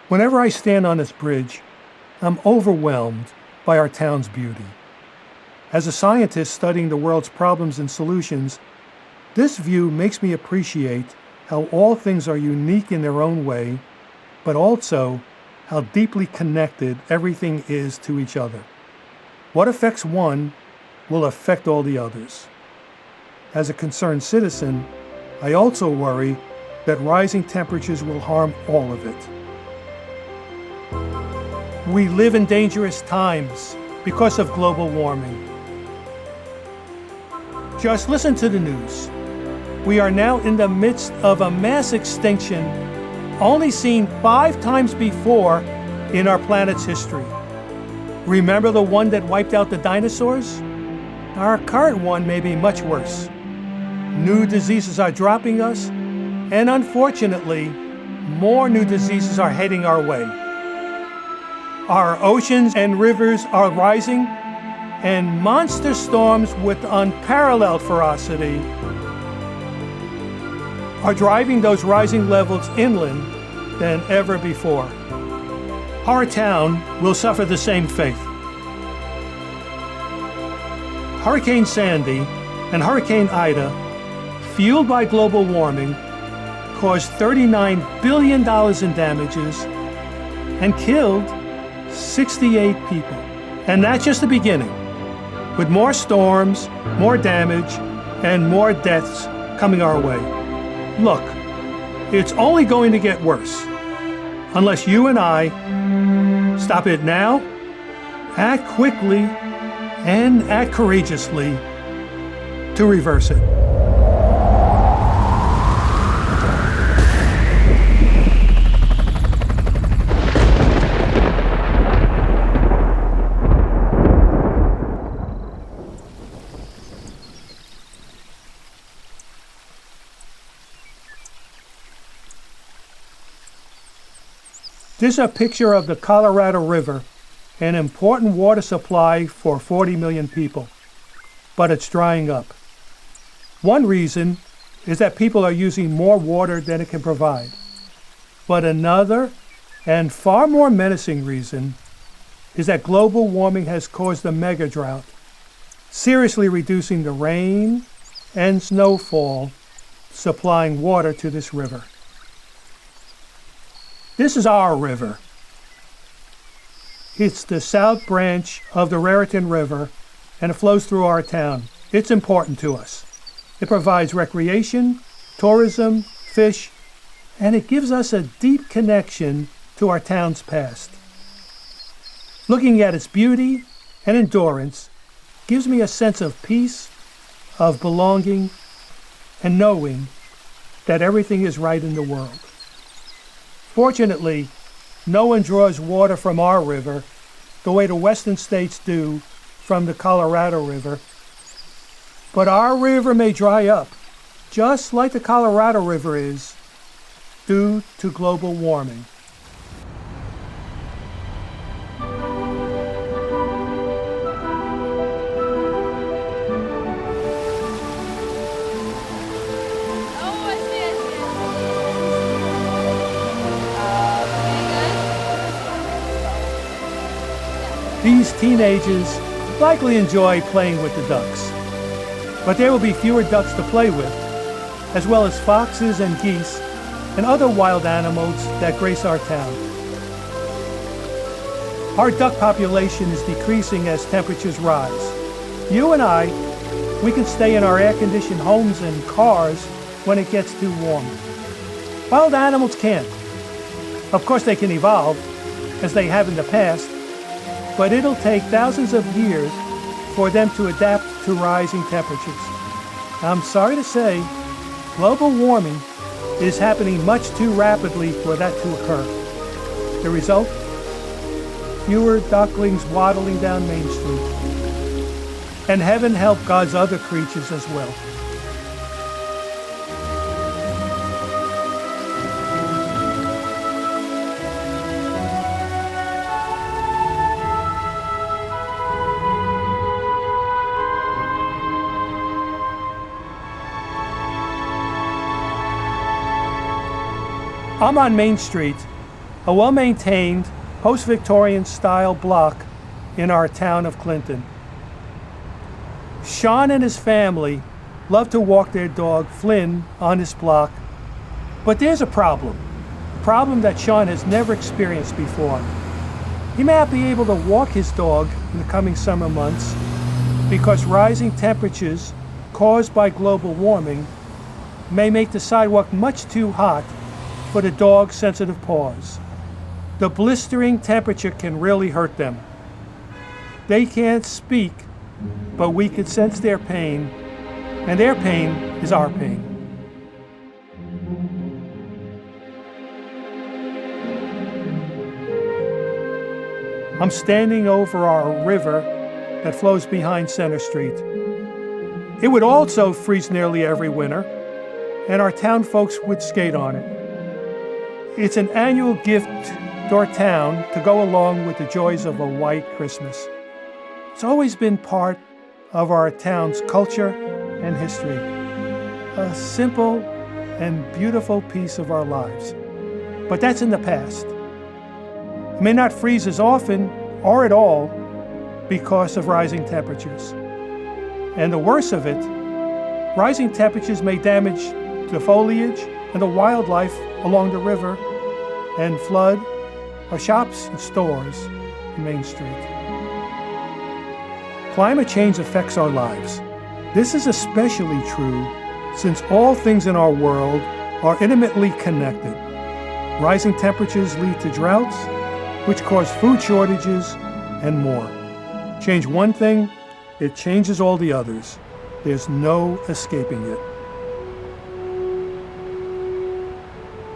Whenever I stand on this bridge, I'm overwhelmed by our town's beauty. As a scientist studying the world's problems and solutions, this view makes me appreciate how all things are unique in their own way, but also how deeply connected everything is to each other. What affects one will affect all the others. As a concerned citizen, I also worry that rising temperatures will harm all of it. We live in dangerous times because of global warming. Just listen to the news. We are now in the midst of a mass extinction only seen 5 times before in our planet's history. Remember the one that wiped out the dinosaurs? Our current one may be much worse. New diseases are dropping us, and unfortunately, more new diseases are heading our way. Our oceans and rivers are rising, and monster storms with unparalleled ferocity are driving those rising levels inland than ever before. Our town will suffer the same fate. Hurricane Sandy and Hurricane Ida, fueled by global warming, caused $39 billion in damages and killed 68 people. And that's just the beginning, with more storms, more damage, and more deaths coming our way. Look, it's only going to get worse unless you and I stop it now, act quickly, and act courageously to reverse it. This is a picture of the Colorado River, an important water supply for 40 million people, but it's drying up. One reason is that people are using more water than it can provide. But another, and far more menacing reason, is that global warming has caused a mega drought, seriously reducing the rain and snowfall supplying water to this river. This is our river. It's the south branch of the Raritan River, and it flows through our town. It's important to us. It provides recreation, tourism, fish, and it gives us a deep connection to our town's past. Looking at its beauty and endurance gives me a sense of peace, of belonging, and knowing that everything is right in the world. Fortunately, no one draws water from our river the way the western states do from the Colorado River. But our river may dry up, just like the Colorado River is, due to global warming. These teenagers likely enjoy playing with the ducks, but there will be fewer ducks to play with, as well as foxes and geese and other wild animals that grace our town. Our duck population is decreasing as temperatures rise. You and I, we can stay in our air-conditioned homes and cars when it gets too warm. Wild animals can't. Of course they can evolve, as they have in the past, but it'll take thousands of years for them to adapt to rising temperatures. I'm sorry to say, global warming is happening much too rapidly for that to occur. The result? Fewer ducklings waddling down Main Street. And heaven help God's other creatures as well. I'm on Main Street, a well-maintained post-Victorian style block in our town of Clinton. Sean and his family love to walk their dog Flynn on this block, but there's a problem that Sean has never experienced before. He may not be able to walk his dog in the coming summer months because rising temperatures caused by global warming may make the sidewalk much too hot for the dog's sensitive paws. The blistering temperature can really hurt them. They can't speak, but we can sense their pain, and their pain is our pain. I'm standing over our river that flows behind Center Street. It would also freeze nearly every winter, and our town folks would skate on it. It's an annual gift to our town to go along with the joys of a white Christmas. It's always been part of our town's culture and history, a simple and beautiful piece of our lives. But that's in the past. It may not freeze as often or at all because of rising temperatures. And the worst of it, rising temperatures may damage the foliage and the wildlife along the river and flood our shops and stores in Main Street. Climate change affects our lives. This is especially true since all things in our world are intimately connected. Rising temperatures lead to droughts, which cause food shortages and more. Change one thing, it changes all the others. There's no escaping it.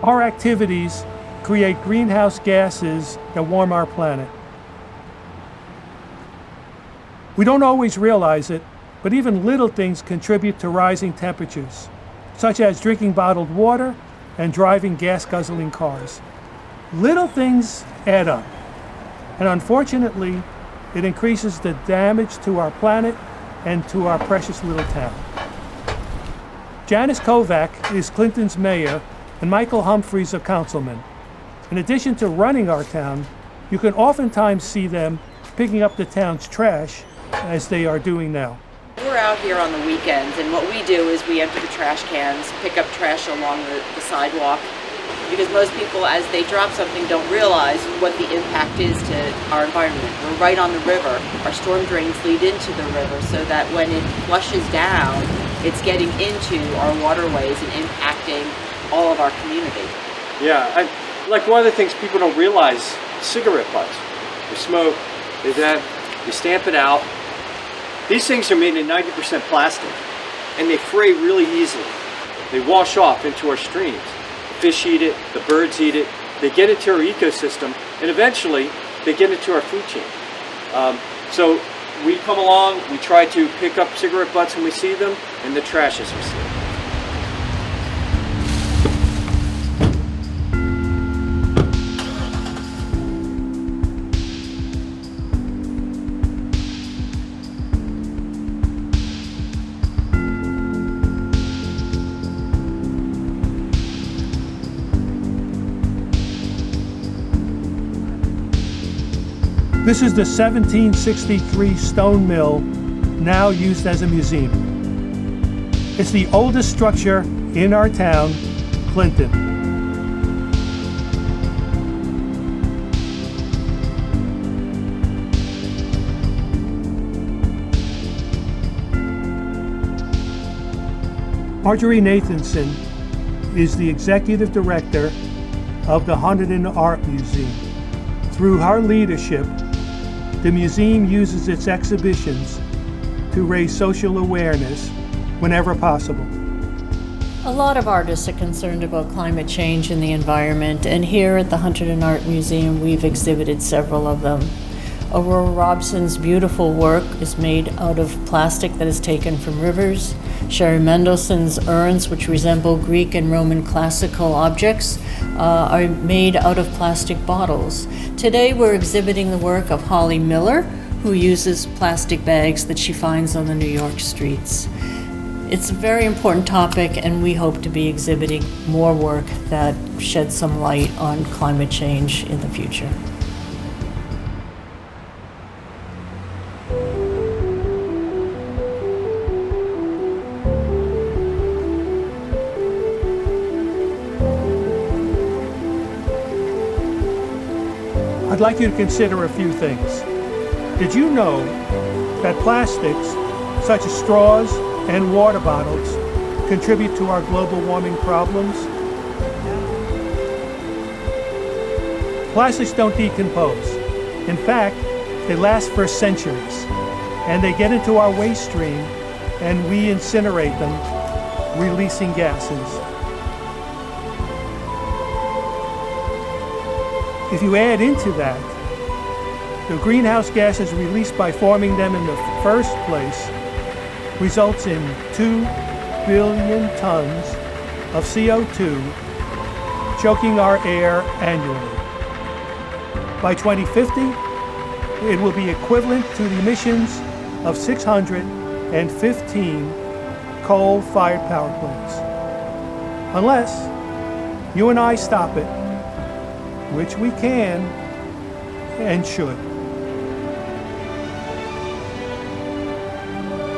Our activities create greenhouse gases that warm our planet. We don't always realize it, but even little things contribute to rising temperatures, such as drinking bottled water and driving gas-guzzling cars. Little things add up, and unfortunately, it increases the damage to our planet and to our precious little town. Janice Kovac is Clinton's mayor and Michael Humphreys a councilman. In addition to running our town, you can oftentimes see them picking up the town's trash as they are doing now. We're out here on the weekends, and what we do is we empty the trash cans, pick up trash along the sidewalk, because most people, as they drop something, don't realize what the impact is to our environment. We're right on the river. Our storm drains lead into the river so that when it flushes down, it's getting into our waterways and impacting all of our community. Yeah, like one of the things people don't realize, cigarette butts. They smoke, they stamp it out. These things are made in 90% plastic, and they fray really easily. They wash off into our streams. The fish eat it, the birds eat it, they get into our ecosystem, and eventually they get into our food chain. So we come along, we try to pick up cigarette butts when we see them, and the trash as we see it. This is the 1763 stone mill, now used as a museum. It's the oldest structure in our town, Clinton. Marjorie Nathanson is the executive director of the Huntington Art Museum. Through her leadership, the museum uses its exhibitions to raise social awareness whenever possible. A lot of artists are concerned about climate change and the environment, and here at the Huntington Art Museum we've exhibited several of them. Aurora Robson's beautiful work is made out of plastic that is taken from rivers. Sherry Mendelssohn's urns, which resemble Greek and Roman classical objects, are made out of plastic bottles. Today we're exhibiting the work of Holly Miller, who uses plastic bags that she finds on the New York streets. It's a very important topic, and we hope to be exhibiting more work that sheds some light on climate change in the future. I'd like you to consider a few things. Did you know that plastics, such as straws and water bottles, contribute to our global warming problems? Plastics don't decompose. In fact, they last for centuries, and they get into our waste stream, and we incinerate them, releasing gases. If you add into that the greenhouse gases released by forming them in the first place, results in 2 billion tons of CO2 choking our air annually. By 2050, it will be equivalent to the emissions of 615 coal-fired power plants. Unless you and I stop it, which we can and should.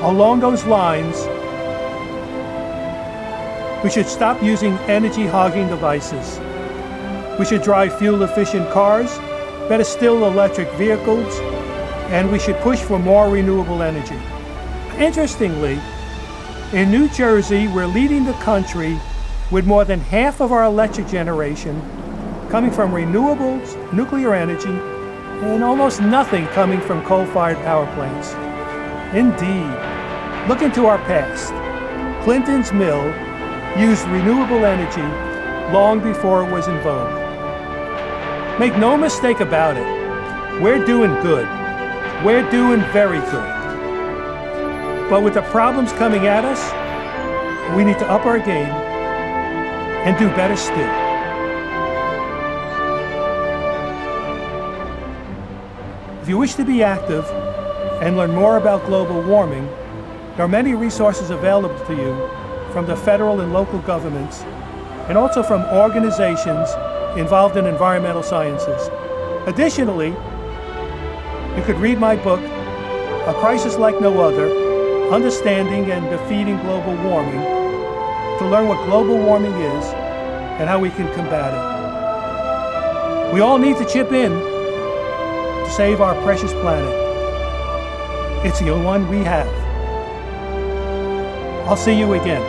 Along those lines, we should stop using energy-hogging devices. We should drive fuel-efficient cars, better still electric vehicles, and we should push for more renewable energy. Interestingly, in New Jersey, we're leading the country with more than half of our electric generation coming from renewables, nuclear energy, and almost nothing coming from coal-fired power plants. Indeed, look into our past. Clinton's mill used renewable energy long before it was in vogue. Make no mistake about it, we're doing good. We're doing very good. But with the problems coming at us, we need to up our game and do better still. If you wish to be active and learn more about global warming, there are many resources available to you from the federal and local governments, and also from organizations involved in environmental sciences. Additionally, you could read my book, A Crisis Like No Other, Understanding and Defeating Global Warming, to learn what global warming is and how we can combat it. We all need to chip in to save our precious planet. It's the only one we have. I'll see you again.